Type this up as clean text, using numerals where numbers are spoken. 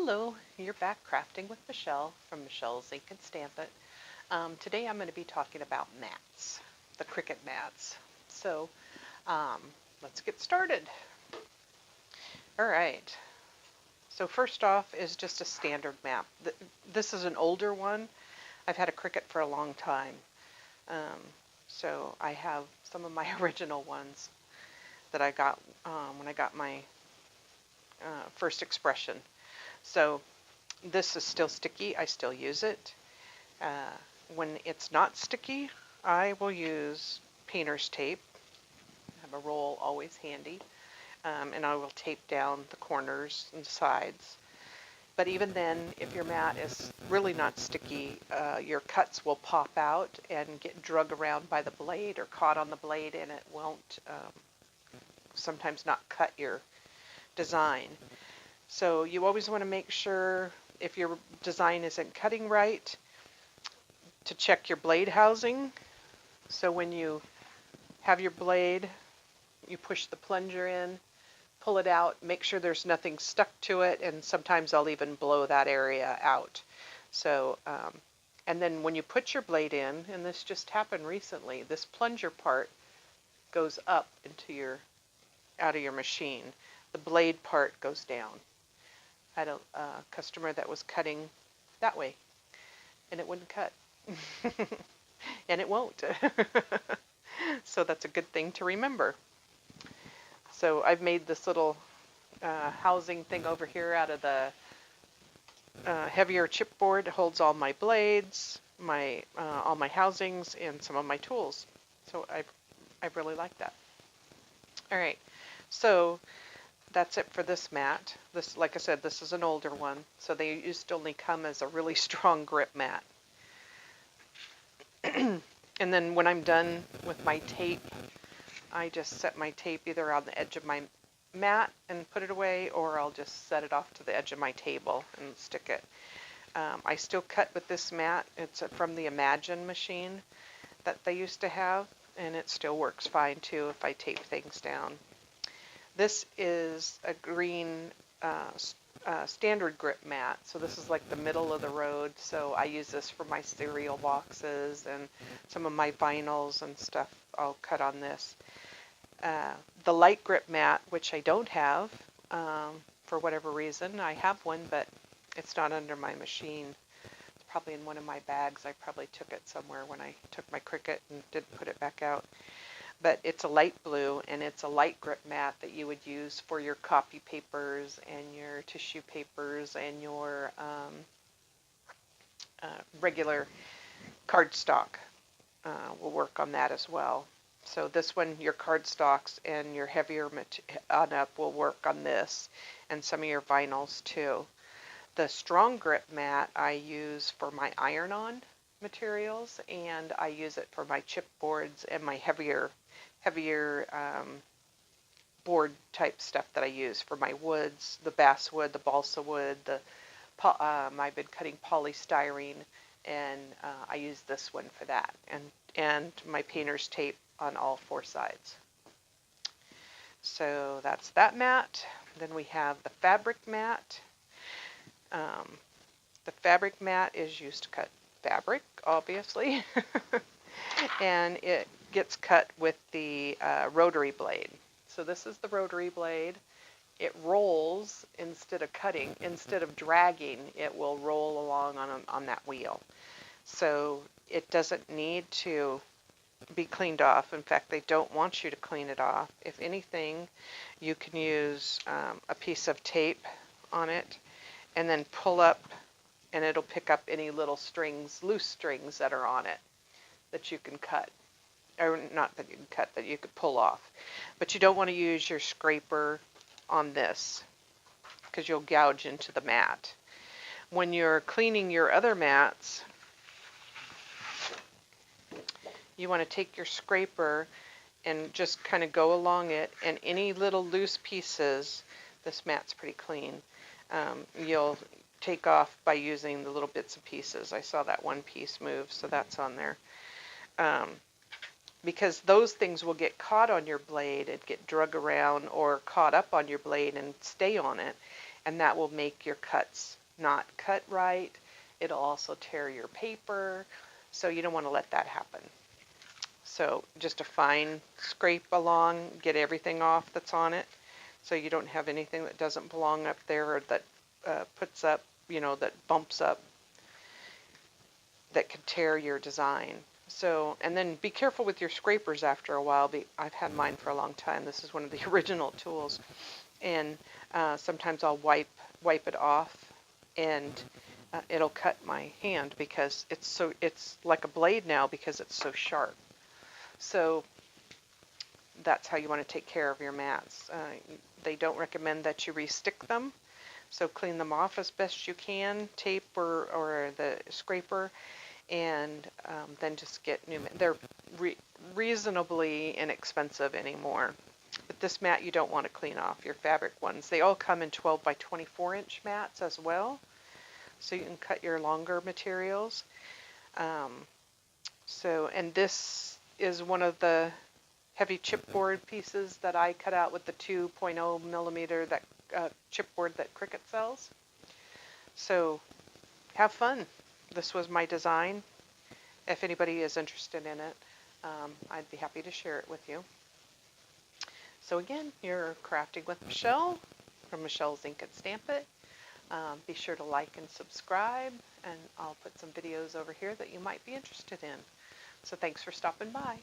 Hello, you're back crafting with Michelle from Michelle's Ink and Stamp It. Today I'm going to be talking about mats, the Cricut mats. So um, let's get started. All right, so first off is just a standard mat. This is an older one. I've had a Cricut for a long time. Um, so I have some of my original ones that I got when I got my first expression. So this is still sticky. I still use it. Uh, when it's not sticky, I will use painter's tape. I have a roll always handy, and I will tape down the corners and sides. But even then, if your mat is really not sticky, your cuts will pop out and get drug around by the blade or caught on the blade, and it won't sometimes not cut your design. So you always want to make sure if your design isn't cutting right, to check your blade housing. So when you have your blade, you push the plunger in, pull it out, make sure there's nothing stuck to it, and sometimes I'll even blow that area out. So, and then when you put your blade in, and this just happened recently, this plunger part goes up into out of your machine. The blade part goes down. I had a customer that was cutting that way, and it wouldn't cut. And it won't. So that's a good thing to remember. So I've made this little housing thing over here out of the heavier chipboard. It holds all my blades, all my housings, and some of my tools. So I really like that. All right, so that's it for this mat. This, like I said, this is an older one, so they used to only come as a really strong grip mat. And then when I'm done with my tape, I just set my tape either on the edge of my mat and put it away, or I'll just set it off to the edge of my table and stick it. I still cut with this mat. It's from the Imagine machine that they used to have, and it still works fine too if I tape things down. This is a green standard grip mat, so this is like the middle of the road, so I use this for my cereal boxes and some of my vinyls and stuff. I'll cut on this. The light grip mat, which I don't have for whatever reason. I have one, but it's not under my machine. It's probably in one of my bags. I probably took it somewhere when I took my Cricut and didn't put it back out. But it's a light blue, and it's a light grip mat that you would use for your copy papers and your tissue papers and your regular cardstock. Will work on that as well. So this one, your cardstocks and your heavier on up will work on this, and some of your vinyls too. The strong grip mat I use for my iron-on materials, and I use it for my chipboards and my heavier board type stuff that I use for my woods, the basswood, the balsa wood, I've been cutting polystyrene, and I use this one for that, and my painter's tape on all four sides. So that's that mat. Then we have the fabric mat. The fabric mat is used to cut fabric, obviously, and it gets cut with the rotary blade. So this is the rotary blade. It rolls instead of cutting, instead of dragging, it will roll along on that wheel. So it doesn't need to be cleaned off. In fact, they don't want you to clean it off. If anything, you can use a piece of tape on it and then pull up, and it'll pick up any little strings, loose strings that are on it that you can cut. Or not that you can cut, that you could pull off. But you don't want to use your scraper on this because you'll gouge into the mat. When you're cleaning your other mats, you want to take your scraper and just kind of go along it, and any little loose pieces, this mat's pretty clean, you'll take off by using the little bits and pieces. I saw that one piece move, so that's on there. Because those things will get caught on your blade and get drug around or caught up on your blade and stay on it. and that will make your cuts not cut right. It'll also tear your paper, so you don't want to let that happen. So just a fine scrape along, get everything off that's on it, so you don't have anything that doesn't belong up there, or that puts up, that bumps up, that could tear your design. So, and then be careful with your scrapers after a while. I've had mine for a long time. This is one of the original tools, and sometimes I'll wipe it off, and it'll cut my hand because it's like a blade now because it's so sharp. So that's how you want to take care of your mats. They don't recommend that you re-stick them, so clean them off as best you can, tape or the scraper, and then just get new. They're reasonably inexpensive anymore. But this mat you don't want to clean off, your fabric ones. They all come in 12 by 24 inch mats as well, so you can cut your longer materials. And this is one of the heavy chipboard pieces that I cut out with the 2.0 millimeter chipboard that Cricut sells. So have fun. This was my design. If anybody is interested in it, I'd be happy to share it with you. So again, you're crafting with Michelle from Michelle's Ink and Stamp It. Be sure to like and subscribe, and I'll put some videos over here that you might be interested in. So thanks for stopping by.